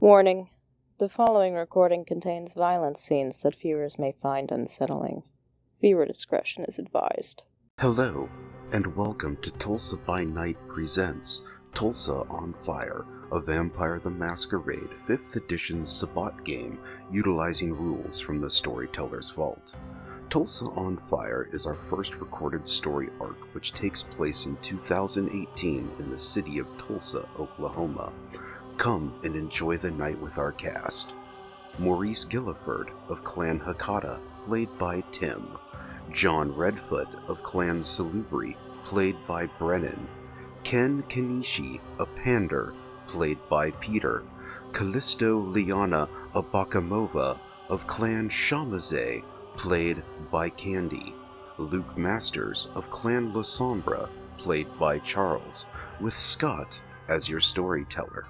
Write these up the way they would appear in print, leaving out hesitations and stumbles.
Warning: the following recording contains violent scenes that viewers may find unsettling. Viewer discretion is advised. Hello, and welcome to Tulsa by Night presents Tulsa on Fire, a Vampire the Masquerade 5th edition Sabbat game utilizing rules from the Storyteller's Vault. Tulsa on Fire is our first recorded story arc which takes place in 2018 in the city of Tulsa, Oklahoma. Come and enjoy the night with our cast. Maurice Guilford of Clan Hecata, played by Tim. John Redfoot of Clan Salubri, played by Brennen. Kenishi, a pander, played by Peter. Callisto Liana Abakumova of Clan Tzimsce, played by Candy. Luke Masters of Clan Lasombra, played by Charles, with Scott as your storyteller.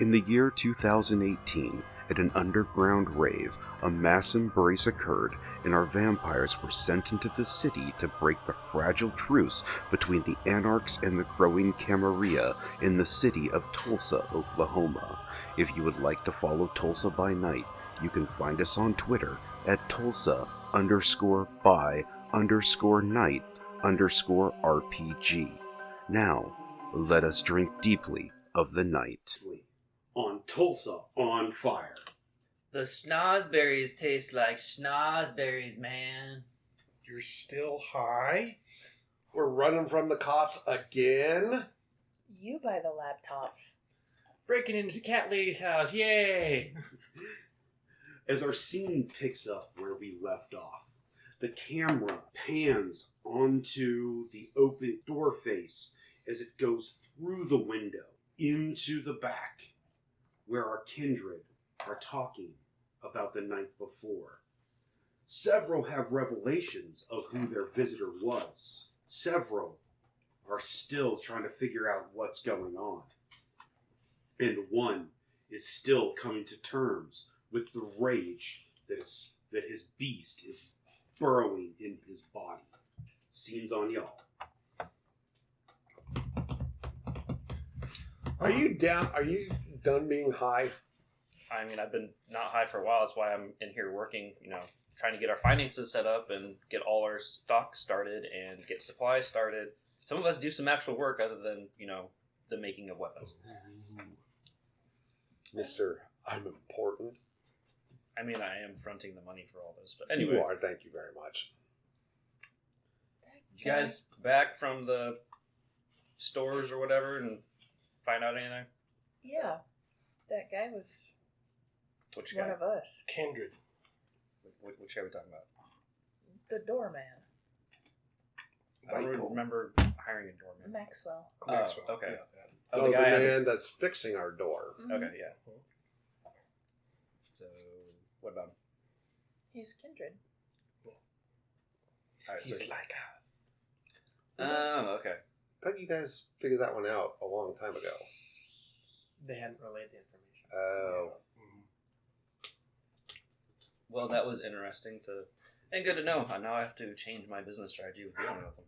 In the year 2018, at an underground rave, a mass embrace occurred, and our vampires were sent into the city to break the fragile truce between the Anarchs and the growing Camarilla in the city of Tulsa, Oklahoma. If you would like to follow Tulsa by Night, you can find us on Twitter at Tulsa_by_night_RPG. Now, let us drink deeply of the night. On Tulsa on Fire. The schnozberries taste like schnozberries, man. You're still high? We're running from the cops again? You buy the laptops. Breaking into the cat lady's house, yay! As our scene picks up where we left off, the camera pans onto the open door face as it goes through the window into the back, where our kindred are talking about the night before. Several have revelations of who their visitor was. Several are still trying to figure out what's going on. And one is still coming to terms with the rage that his beast is burrowing in his body. Scene's on y'all. Are you done being high? I mean, I've been not high for a while. That's why I'm in here working, trying to get our finances set up and get all our stock started and get supplies started. Some of us do some actual work other than, the making of weapons. Mr. I'm important. I mean, I am fronting the money for all this, but anyway. You are, thank you very much. You guys back from the stores or whatever and find out anything? Yeah. That guy was Which one guy? of us. Kindred. Which guy are we talking about? The doorman. I don't Michael. really remember hiring a doorman. Maxwell. Maxwell. Okay. Yeah. Oh, The guy man that's fixing our door. Okay, yeah. So, what about him? He's kindred. Alright, so He's like us. oh, okay. I thought you guys figured that one out a long time ago. They hadn't relayed the information. Oh. Well, that was interesting and good to know. Now I have to change my business strategy with dealing with him.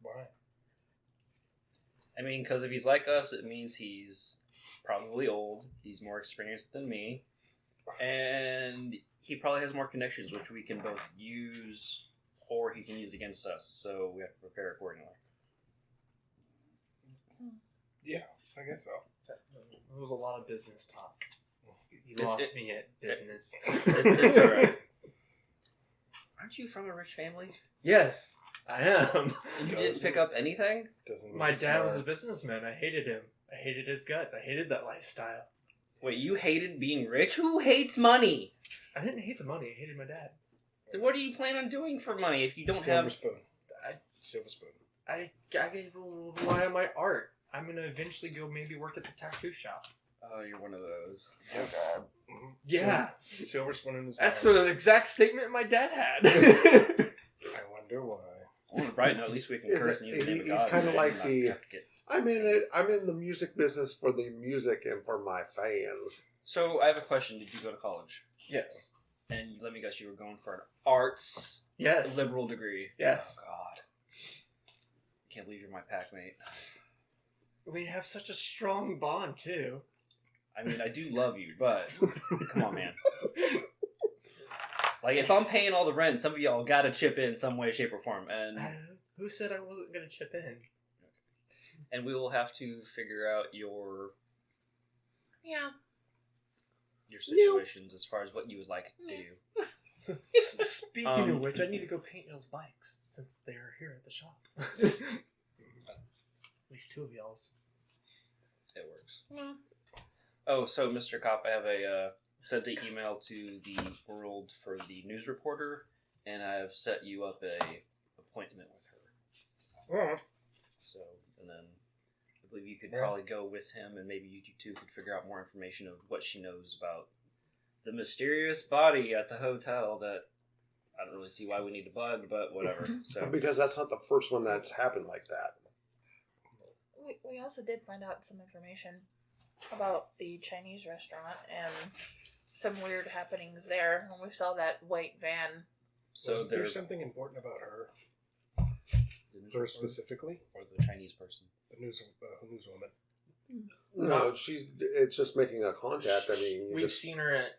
Why? I mean, because if he's like us, it means he's probably old, he's more experienced than me, and he probably has more connections, which we can both use or he can use against us, so we have to prepare accordingly. Yeah, I guess so. It was a lot of business talk. You lost me at business. It's alright. Aren't you from a rich family? Yes, I am. And you didn't pick up anything? My dad was a businessman. I hated him. I hated his guts. I hated that lifestyle. Wait, you hated being rich? Who hates money? I didn't hate the money. I hated my dad. Then what do you plan on doing for money if you don't Silver have... spoon. Silver spoon. I rely on my art. I'm going to eventually go maybe work at the tattoo shop. Oh, you're one of those. Oh, God. Mm-hmm. Yeah. Silver spoon in his That's mouth. the exact statement my dad had. I wonder why. Well, right now, at least we can curse and use the name of God. He's kind of like and not the... have to get- I'm in the music business for the music and for my fans. So, I have a question. Did you go to college? Yes. And let me guess, you were going for an arts Yes. liberal degree. Yes. Oh, God. Can't believe you're my pack mate. We have such a strong bond, too. I mean, I do love you, but come on, man. Like, if I'm paying all the rent, some of y'all gotta chip in some way, shape, or form. And Who said I wasn't gonna chip in? and we will have to figure out your situations as far as what you would like to do. Speaking of which, I need to go paint y'all's bikes since they are here at the shop. At least 2 of y'all's. It works. Oh, so Mr. Cop, I have sent an email to the world for the news reporter, and I've set you up a appointment with her. Alright. So, and then I believe you could probably go with him, and maybe you two could figure out more information of what she knows about the mysterious body at the hotel that I don't really see why we need to bug, but whatever. So Because that's not the first one that's happened like that. We also did find out some information about the Chinese restaurant and some weird happenings there when we saw that white van. so There's something important about her. Her specifically? or the Chinese person. The newswoman. No, it's just making a contact. I mean, We've seen her at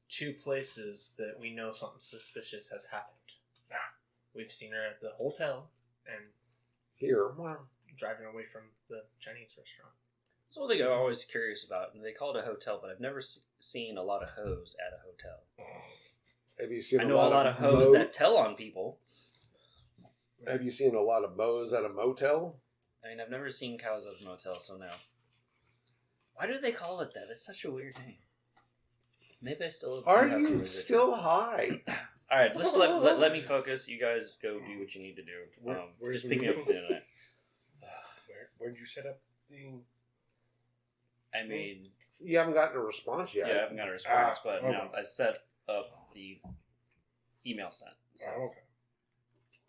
2 places that we know something suspicious has happened. We've seen her at the hotel and here. Well, driving away from the Chinese restaurant. That's one thing I'm always curious about. And they call it a hotel, but I've never seen a lot of hoes at a hotel. have you seen? I know a lot of hoes that tell on people. Have you seen a lot of mows at a motel? I mean, I've never seen cows at a motel, so no. Why do they call it that? It's such a weird name. Maybe I still Are have some you residual. still high? All right, let's let me focus. You guys go do what you need to do. Where's Just pick me up at the end of the night. Where'd you set up the? I mean, You haven't gotten a response yet. yeah, I haven't got a response, but okay. no, I set up the email sent. So. Oh, okay.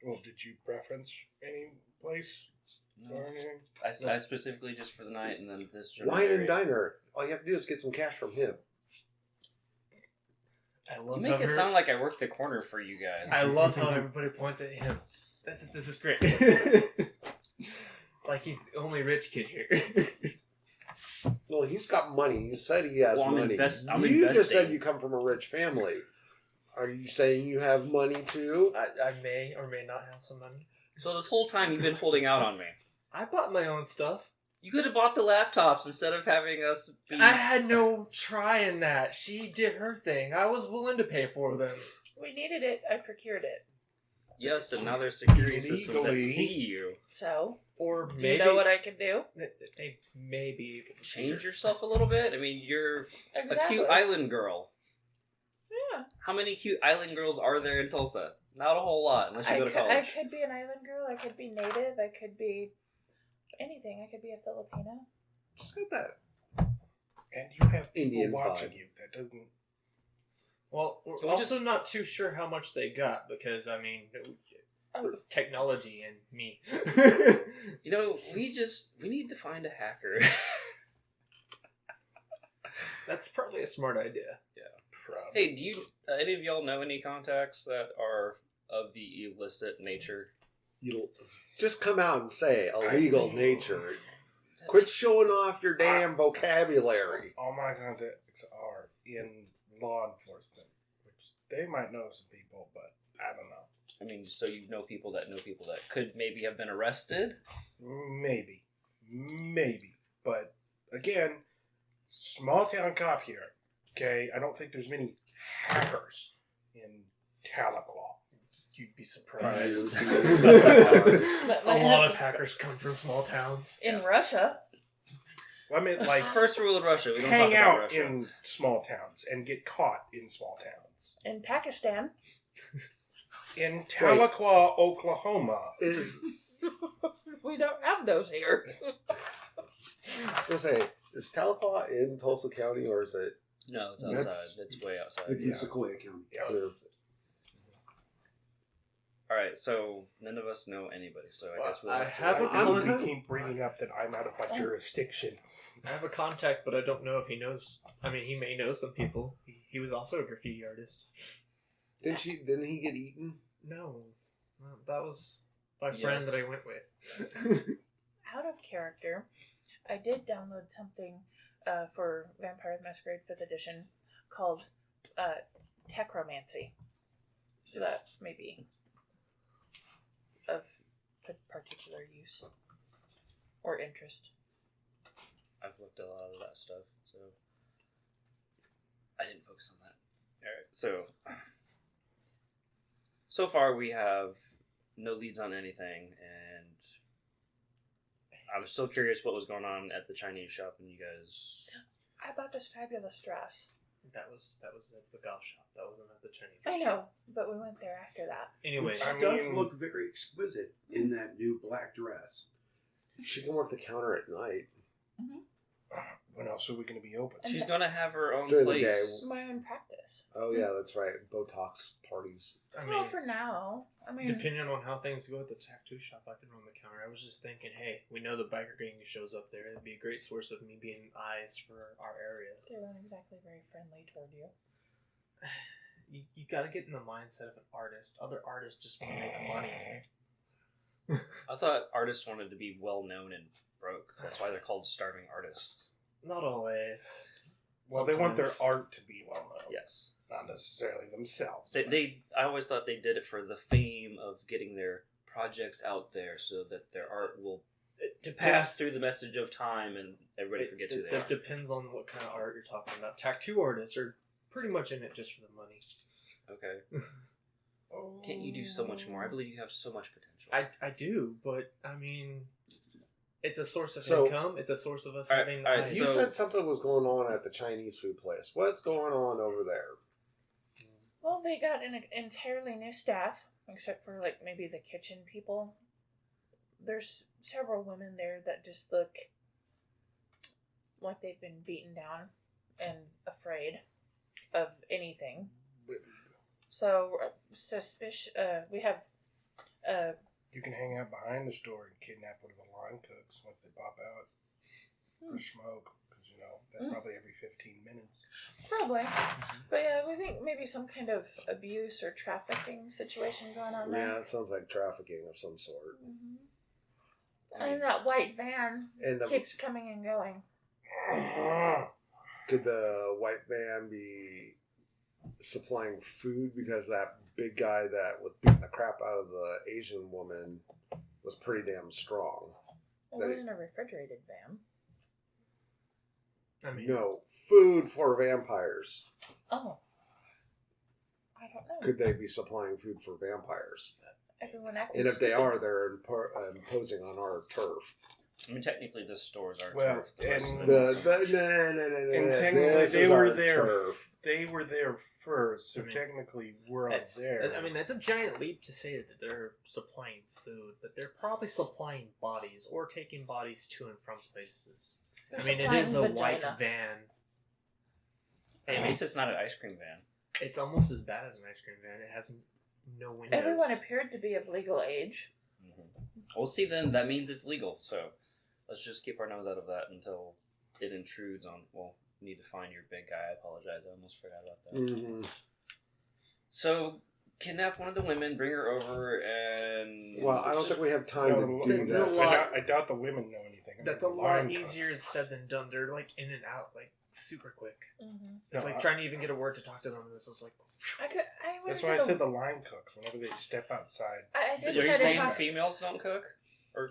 Well, did you preference any place No. or anything? I specifically just for the night, and then this. Wine and Diner. All you have to do is get some cash from him. I love You make it sound like I work the corner for you guys. I love how everybody points at him. This is great. Like he's the only rich kid here. Well, he's got money. He said he has Well, I'm money. I'm You just said investing. you come from a rich family. Are you saying you have money too? I may or may not have some money. So this whole time you've been holding out on me. I bought my own stuff. You could have bought the laptops instead of having us be... I had no try in that. She did her thing. I was willing to pay for them. We needed it. I procured it. Yes, and now there's security systems that Illegally. see you. So, Or do maybe you know what I can do? they may be able to Change yourself a little bit. I mean, you're Exactly. a cute island girl. Yeah. How many cute island girls are there in Tulsa? Not a whole lot, unless you go to I college. could be an island girl. I could be native. I could be anything. I could be a Filipino. Just got that. And you have people Indian watching vibe. you. That doesn't. Well, we're So we also just- not too sure how much they got because, I mean, technology and me. You know, we need to find a hacker. That's probably a smart idea. Hey, do you any of y'all know any contacts that are of the illicit nature? You'll just come out and say illegal nature. Quit showing off your damn vocabulary. All my contacts are in law enforcement, which they might know some people, but I don't know. I mean, so you know people that could maybe have been arrested? Maybe. But again, small town cop here. Okay, I don't think there's many hackers in Tahlequah. You'd be surprised. Right. A lot of hackers come from small towns. In Russia. Well, I mean, like, First rule of Russia, we don't hang talk about out Russia. in small towns and get caught in small towns. In Pakistan. In Tahlequah, Oklahoma. Is We don't have those here. I was gonna say, is Tahlequah in Tulsa County or is it? No, it's That's- outside. It's way outside. It's in Sequoia County. All right, so none of us know anybody, so I guess we'll I have to have wait. a I'm con- kind- Keep bringing up that I'm out of my jurisdiction. I have a contact, but I don't know if he knows. I mean, he may know some people. He was also a graffiti artist. Didn't he get eaten? No, that was my Yes. friend that I went with. Out of character, I did download something for Vampire the Masquerade 5th edition called Techromancy. So that may be of particular use or interest. I've looked at a lot of that stuff, so I didn't focus on that. Alright, so far we have no leads on anything, and I was still curious what was going on at the Chinese shop, and you guys... I bought this fabulous dress. That was at the golf shop. That wasn't at the Chinese I shop. know, but we went there after that. Anyway, She does look very exquisite in that new black dress. She can work the counter at night. When else are we going to be open? She's gonna have her own During the place. day. My own practice. Oh yeah, that's right. Botox parties. I Well, mean, for now. I mean, depending on how things go at the tattoo shop, I can run the counter. I was just thinking, hey, we know the biker gang shows up there. It'd be a great source of me being eyes for our area. they weren't exactly very friendly toward you. You got to get in the mindset of an artist. Other artists just want to make money. I thought artists wanted to be well known and broke. That's why they're called starving artists. Not always. Well, they want their Sometimes. art to be well known. Yes. Not necessarily themselves. I always thought they did it for the fame of getting their projects out there so that their art will pass through the message of time and everybody forgets who they are. It depends on what kind of art you're talking about. Tattoo artists are pretty much in it just for the money. Okay. Can't you do so much more? I believe you have so much potential. I do, but I mean, it's a source of So- income. It's a source of us All right, having. all right, You So- said something was going on at the Chinese food place. What's going on over there? Well, they got an entirely new staff, except for, like, maybe the kitchen people. There's several women there that just look like they've been beaten down and afraid of anything. So, we have, You can hang out behind the store and kidnap one of the line cooks once they pop out for smoke. Because, you know, that's probably every 15 minutes. probably. But yeah, we think maybe some kind of abuse or trafficking situation going on Yeah, there. it sounds like trafficking of some sort. And that white van And the, keeps coming and going. could the white van be supplying food because that big guy that was beating the crap out of the Asian woman was pretty damn strong? It wasn't a refrigerated van. I mean, No, food for vampires. Oh. I don't know. Could they be supplying food for vampires? Everyone acting And if they stupid. are, they're imposing on our turf. I mean, technically, this store is our Well, turf. The rest and of No, it And is- technically, they were there. Turf. They were there first, so I mean, technically, we're out there. I mean, that's a giant leap to say that they're supplying food, but they're probably supplying bodies or taking bodies to and from places. They're I mean, it supplying is a vagina. white van. Hey, at least it's not an ice cream van. It's almost as bad as an ice cream van. It has no windows. Everyone appeared to be of legal age. Well, see, then that means it's legal. So let's just keep our nose out of that until it intrudes on. Well, need to find your big guy. I apologize. I almost forgot about that. Mm-hmm. So kidnap one of the women, bring her over, and Well, I don't think we have time to do That's that. a lot. I doubt the women know anything. That's a lot easier said than done. They're like in and out, like super quick. Mm-hmm. It's No, like trying to even get a word to talk to them, and it's just like, That's why I said the line cooks. Whenever they step outside, I Are did you try to saying talk. females don't cook or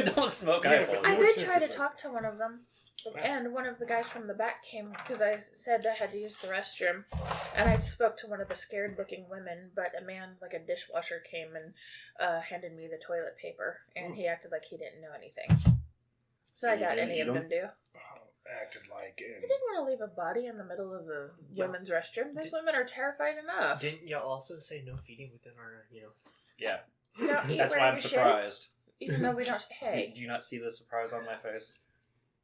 don't smoke? Yeah, I but apologize. I Which did try to is- talk to one of them, and one of the guys from the back came because I said I had to use the restroom, and I spoke to one of the scared-looking women, but a man, like a dishwasher, came and handed me the toilet paper, and he acted like he didn't know anything. So I You got didn't any eat of them do. acted like I and didn't want to leave a body in the middle of the Yeah. women's restroom. Those Did- women are terrified enough. didn't y'all also say no feeding within our, Yeah, Don't eat that's where why I'm you should, surprised. even though we don't. Hey, Do you not see the surprise on my face?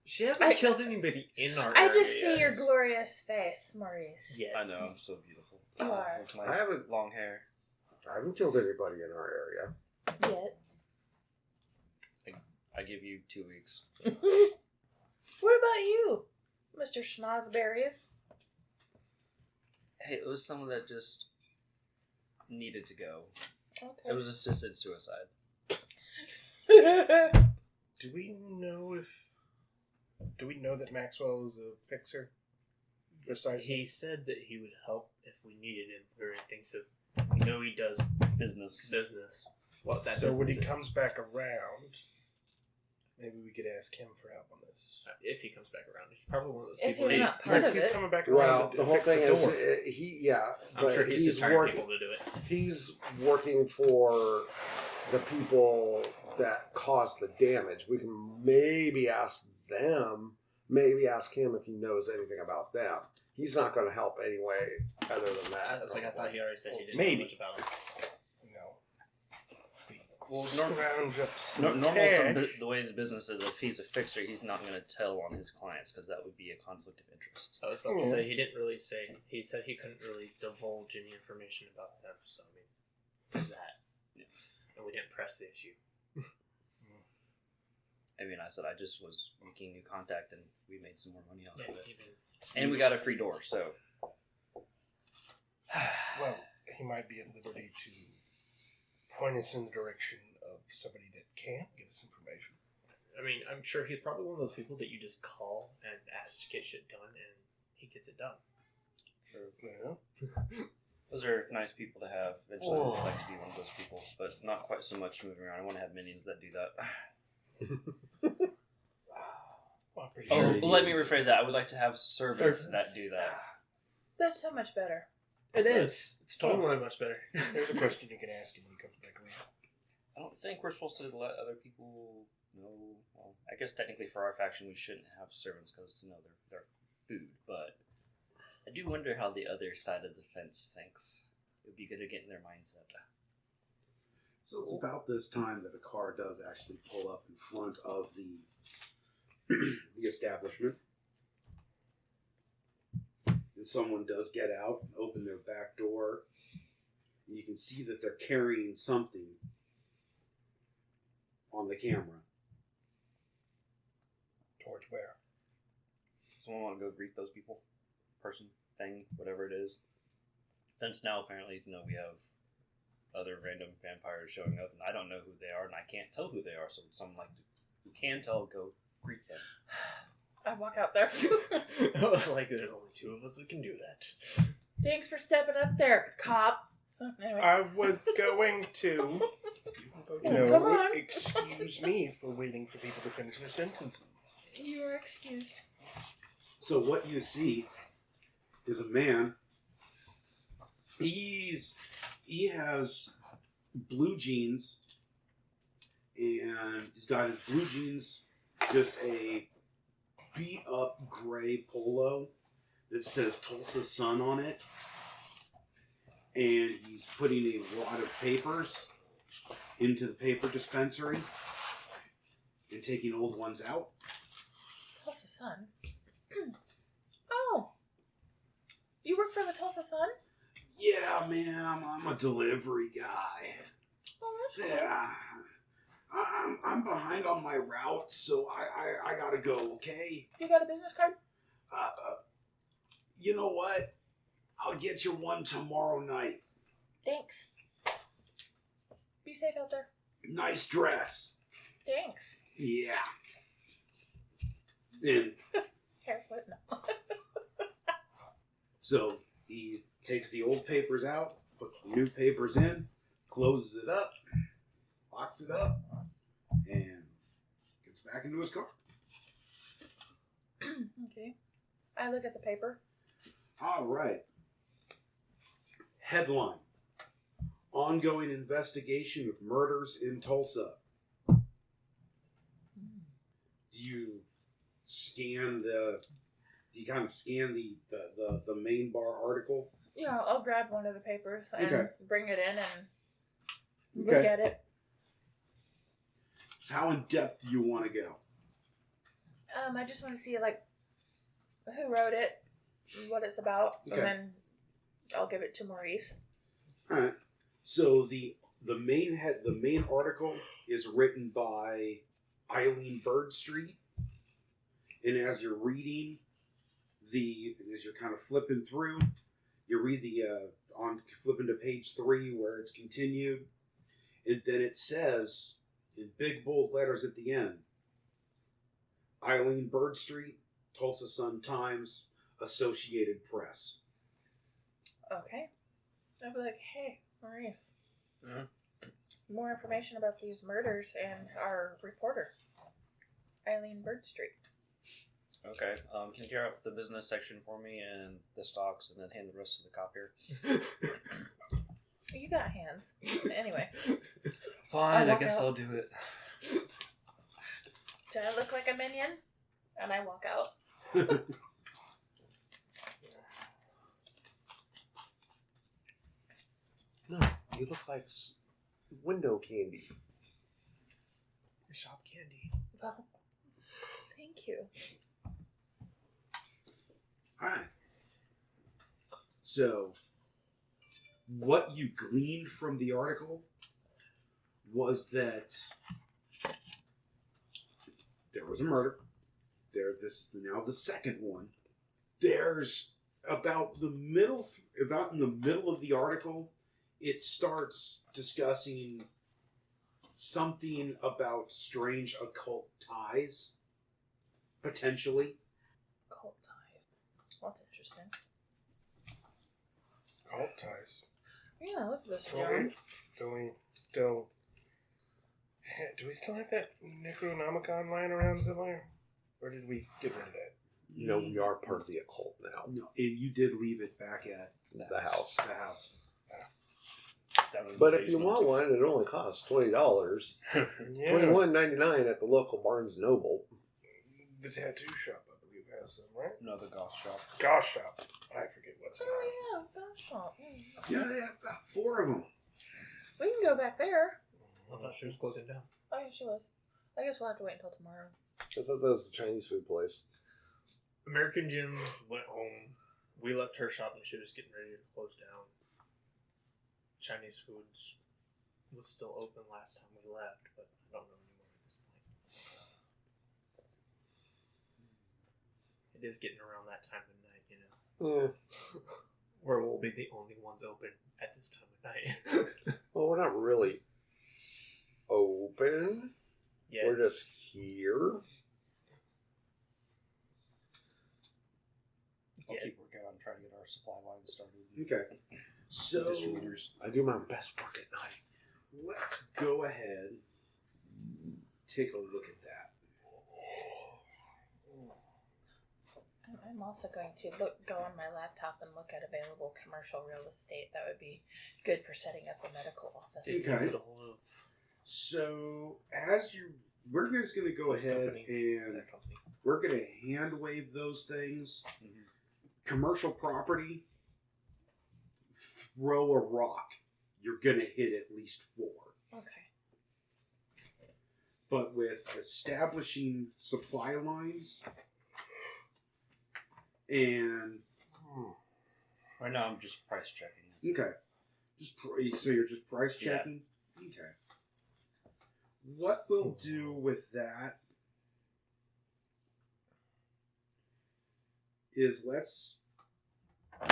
She hasn't I- killed anybody in our I area. just see your glorious face, Maurice. Yeah. I know, I'm so beautiful. You are. With my I haven't- long hair. I haven't killed anybody in our area. Yet. I give you 2 weeks. What about you, Mr. Schnozberries? Hey, it was someone that just needed to go. Okay. It was assisted suicide. do we know if Do we know that Maxwell is a fixer? Besides, He said that he would help if we needed him or anything, so we know he does Business. What that so when he business is. comes back around, maybe we could ask him for help on this. If he comes back around, he's probably one of those If people. he's that- not part of He's it. coming back Well, around. the to whole fix thing the is, door. I'm but sure he's just hiring people to do it. He's working for the people that caused the damage. We can maybe ask them, maybe ask him if he knows anything about them. He's not going to help anyway, other than that. I was like, I thought he already said he didn't Maybe. know much about him. Well, Scrounge up some Normal, cash. the way the business is, if he's a fixer, he's not going to tell on his clients because that would be a conflict of interest. I was about to Yeah. say, he didn't really say, he said he couldn't really divulge any information about them, so I mean, there's that. Yeah. And we didn't press the issue. I mean, I said I just was making new contact and we made some more money off Yeah, of it. even, And we got a free door, so. Well, he might be at liberty to point us in the direction of somebody that can give us information. I mean, I'm sure he's probably one of those people that you just call and ask to get shit done, and he gets it done. Yeah. Those are nice people to have. Eventually, Oh. I'd like to be one of those people, but not quite so much moving around. I want to have minions that do that. Well, I'm pretty Oh, sure. let me rephrase that. I would like to have servants that do that. That's so much better. It is. It's totally much better. There's a question you can ask him when he comes back around. I don't think we're supposed to let other people know. Well, I guess technically for our faction we shouldn't have servants because they're food. But I do wonder how the other side of the fence thinks. It would be good to get in their mindset. So it's about this time that a car does actually pull up in front of the the establishment. And someone does get out and open their back door. And you can see that they're carrying something on the camera. Towards where? Someone want to go greet those people? Person, thing, whatever it is. Since now apparently, we have other random vampires showing up, and I don't know who they are, and I can't tell who they are. So someone who can tell, go greet them. I walk out there. I was like, there's only two of us that can do that. Thanks for stepping up there, cop. Anyway. I was going to. Come on. Excuse me for waiting for people to finish their sentences. You are excused. So what you see is a man. He has blue jeans, and he's got his blue jeans, just a beat up gray polo that says Tulsa Sun on it, and he's putting a wad of papers into the paper dispensary and taking old ones out. Tulsa Sun. Oh. You work for the Tulsa Sun? Yeah, ma'am, I'm a delivery guy. Oh, that's cool. Yeah, I'm behind on my route, so I gotta go. Okay. You got a business card? You know what? I'll get you one tomorrow night. Thanks. Be safe out there. Nice dress. Thanks. Yeah. And Hairfoot, no. so he takes the old papers out, puts the new papers in, closes it up, locks it up, and gets back into his car. Okay. I look at the paper. All right. Headline: Ongoing investigation of murders in Tulsa. Do you kind of scan the main bar article? Yeah, I'll grab one of the papers and Okay. bring it in and Okay. look at it. How in depth do you want to go? I just want to see who wrote it, what it's about, Okay. and then I'll give it to Maurice. All right. So the main article is written by Eileen Birdstreet, and as you're reading as you're kind of flipping through, you read flipping to page 3 where it's continued, and then it says in big bold letters at the end, Eileen Bird Street, Tulsa Sun-Times, Associated Press. Okay. I'd be like, hey, Maurice. Mhm. More information about these murders and our reporter, Eileen Bird Street. Okay. Can you clear out the business section for me and the stocks, and then hand the rest to the cop here? You got hands. Anyway. Fine, I walk guess out. I'll do it. Do I look like a minion? And I walk out. No, you look like window candy. Shop candy. Well, thank you. Alright. So, what you gleaned from the article was that there was a murder. This is now the second one. There's about in the middle of the article, it starts discussing something about strange occult ties, potentially. Cold ties. That's interesting. Cult ties. Yeah, look at this, Do John. we still have that Necronomicon lying around somewhere? Or did we get rid of that? You know, we are part of the occult now. No, you did leave it back at The house. the house. Down in the But if you basement. want one, it only costs $20. Yeah. $21.99 at the local Barnes & Noble. The tattoo shop, I believe, has some, right? No, the golf shop. Gosh shop. I forget what's in Oh, it. yeah, gosh. Oh, Yeah, they have about 4 of them. we can go back there. I thought she was closing down. Oh, yeah, she was. I guess we'll have to wait until tomorrow. I thought that was the Chinese food place. American Jim went home. We left her shop and she was getting ready to close down. Chinese Foods was still open last time we left, but I don't know anymore at this point. It is getting around that time of night, you know. Where we'll be the only ones open at this time of night. Well, we're not really open. Yeah. We're just here. I'll Yeah. keep working on trying to get our supply line started. Okay. So, Distributors. I do my best work at night. let's go ahead take a look at that. I'm also going to go on my laptop and look at available commercial real estate. That would be good for setting up a medical office. Okay. So, we're just going to go ahead and we're going to hand wave those things. Mhm. Commercial property, throw a rock. You're going to hit at least 4. Okay. But with establishing supply lines and... Right now I'm just price checking. Okay. So you're just price checking? Yeah. Okay. What we'll do with that is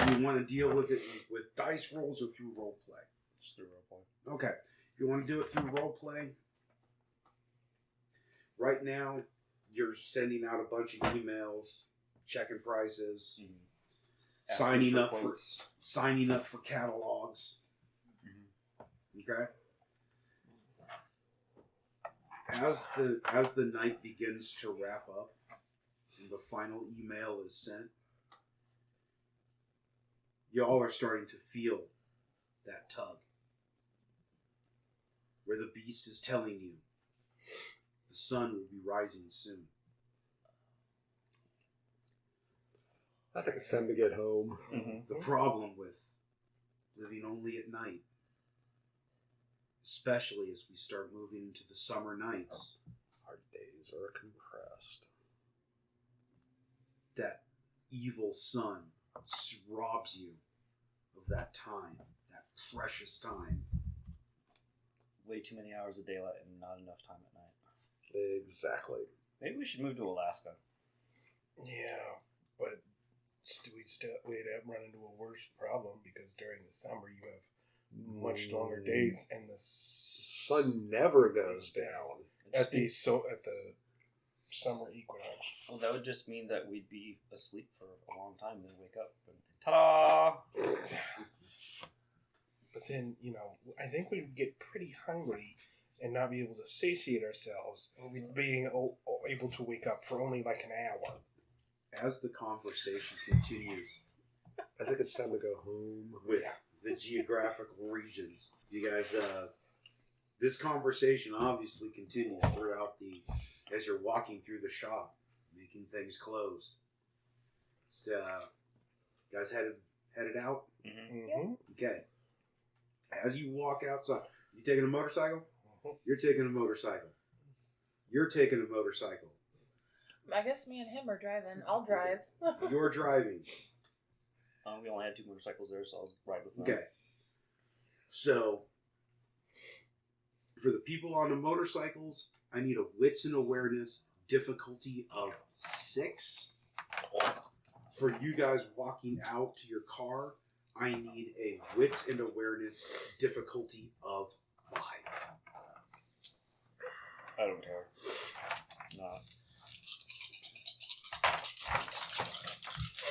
you want to deal with it with dice rolls or through role play? Just through roleplay. Okay. If you want to do it through role play, right now you're sending out a bunch of emails, checking prices, signing up for catalogs. Okay. As the night begins to wrap up and the final email is sent, y'all are starting to feel that tug where the beast is telling you the sun will be rising soon. I think it's time to get home. Mm-hmm. The problem with living only at night, especially as we start moving into the summer nights, Our days are compressed. that evil sun robs you of that time, that precious time. Way too many hours of daylight and not enough time at night. Exactly. Maybe we should move to Alaska. Yeah, but we'd have run into a worse problem because during the summer you have much longer days and the Sun never goes down. at the summer equinox. Well, that would just mean that we'd be asleep for a long time and then wake up and ta-da! But then, I think we'd get pretty hungry and not be able to satiate ourselves, being able to wake up for only like an hour. As the conversation continues I think it's time to go home. with the geographical regions, you guys, this conversation obviously continues throughout as you're walking through the shop, making things close. So, guys headed out? Mm-hmm. Okay. As you walk outside, you taking a motorcycle? You're taking a motorcycle. You're taking a motorcycle. I guess me and him are driving. I'll drive. You're driving. We only had 2 motorcycles there, so I'll ride with them. Okay. So, for the people on the motorcycles, I need a wits and awareness difficulty of 6. For you guys walking out to your car, I need a wits and awareness difficulty of 5. I don't care. Nah.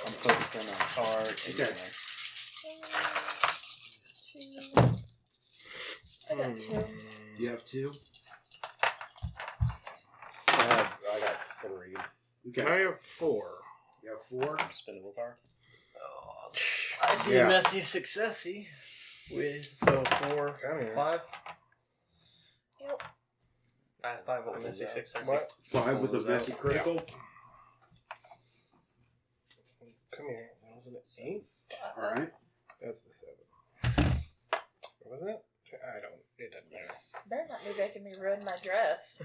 I'm focusing on car. Okay. I got 2. You have 2? I got 3. Okay. I have 4. You have 4? Spin the willpower. Oh, I see Yeah. a messy successy. With 4, Come here. 5. Yep. I have 5 with a messy successy. What? 5 with a Pulls out. messy critical? Come here. Wasn't it 8? Alright. That's the 7. What was it? I don't. It doesn't matter. Better not be making me ruin my dress.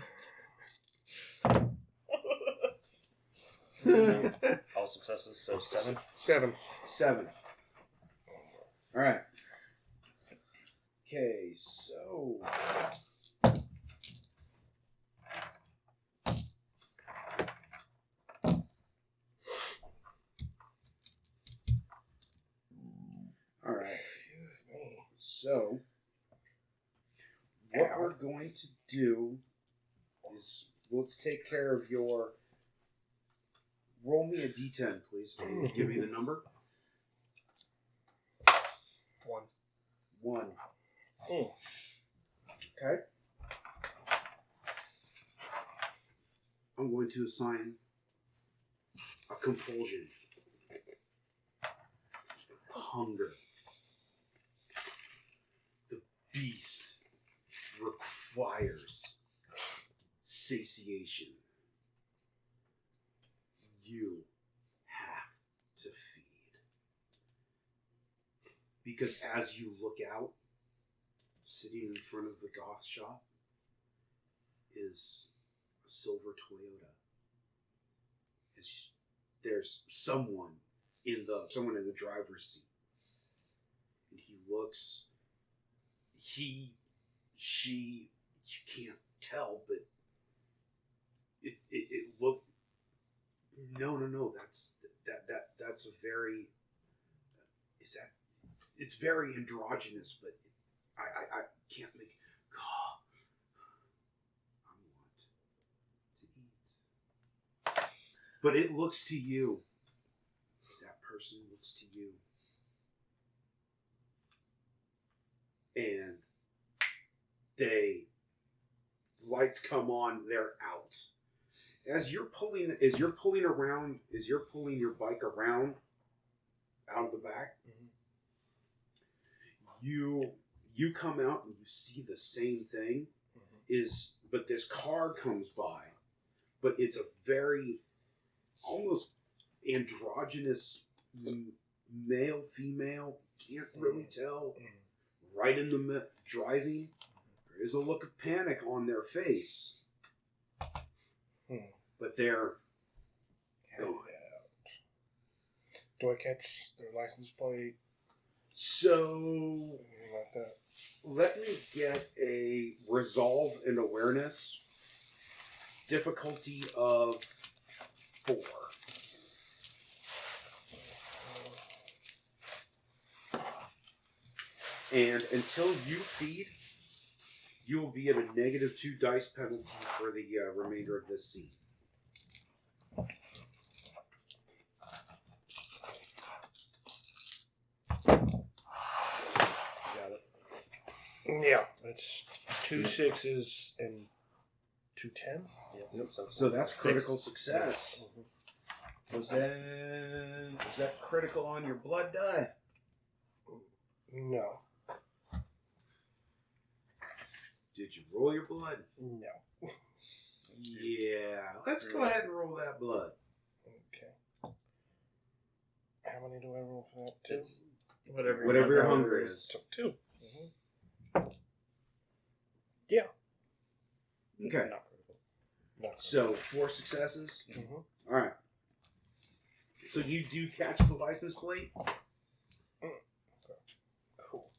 All successes, so 7. 7. 7. Alright. Okay, so... Alright. Excuse me. So, what we're going to do is let's take care of your... Roll me a d10, please. Give me the number. 1. 1. Oh. Okay. I'm going to assign a compulsion. Hunger. The beast requires satiation. You have to feed. Because as you look out, sitting in front of the goth shop is a silver Toyota. There's someone in the driver's seat. And he looks, she, you can't tell, but it looked, no, that's a very, it's very androgynous, but I can't make, I want to eat. But it looks to you, that person looks to you. And lights come on, they're out. As you're pulling your bike around out of the back, you come out and you see the same thing. But this car comes by, but it's a very almost androgynous male, female, can't really tell. Right in the driving, there is a look of panic on their face. But they're going. Do I catch their license plate? So, Anything like that? let me get a resolve and awareness difficulty of 4. And until you feed, you will be at a -2 dice penalty for the remainder of this scene. Yeah, it's 2 6s and 2 10s. Yep. So that's critical success. Was that critical on your blood die? No. Did you roll your blood? No. Yeah. Let's go ahead and roll that blood. Okay. How many do I roll for that? 2? It's whatever Whatever your hunger is. So 2. Yeah. Okay. Not critical. So 4 successes. Mm-hmm. All right. So you do catch the license plate. Cool.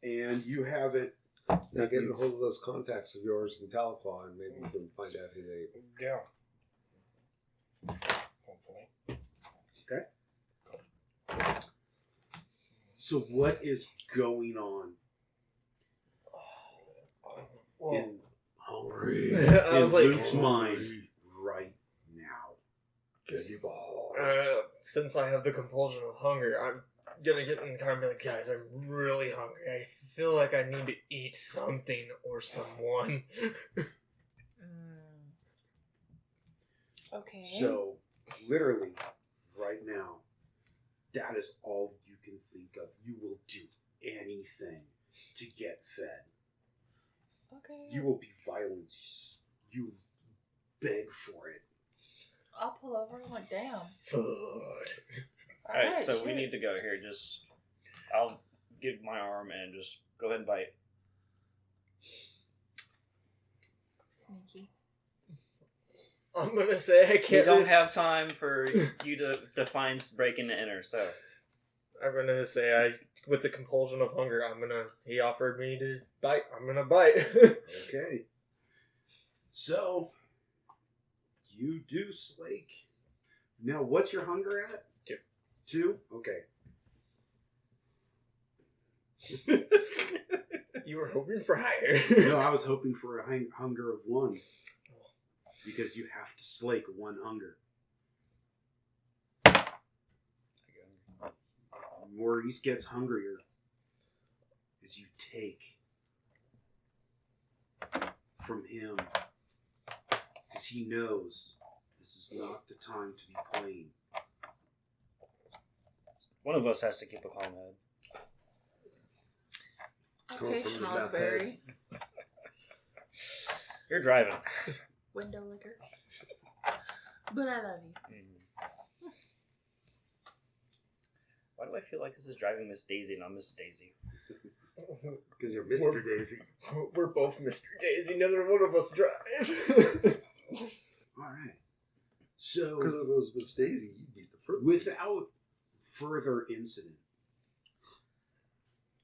And you have it. Now get a hold of those contacts of yours in Tahlequah, and maybe you can find out who they. Yeah. Hopefully. Okay. So what is going on in Hungry. I was like, Luke's mind right now? since I have the compulsion of hunger, I'm gonna get in the car and be like, guys, I'm really hungry. I feel like I need to eat something or someone. Okay. So, literally, right now, that is all you can think of. You will do anything to get fed. Okay. You will be violent. You beg for it. I'll pull over and like, damn. Food. Alright, so we need to go here. I'll give my arm and just go ahead and bite. Sneaky. I'm gonna say I We can't. don't have time for you to define break and enter, so. I'm gonna say with the compulsion of hunger, he offered me to bite. I'm gonna bite. Okay. So, you do slake. Now, what's your hunger at? 2. 2? Okay. You were hoping for higher. No, I was hoping for a hunger of 1. Because you have to slake 1 hunger. Maurice gets hungrier as you take from him. Because he knows this is not the time to be playing. One of us has to keep a calm head. Okay, Come from the Schnozberry. You're driving. Window liquor. But I love you. Why do I feel like this is driving Miss Daisy, not Miss Daisy? Because you're Mr. Daisy. We're both Mr. Daisy. Neither one of us drive. Alright. So, Because if it was Miss Daisy, you'd beat the fruit. without further incident,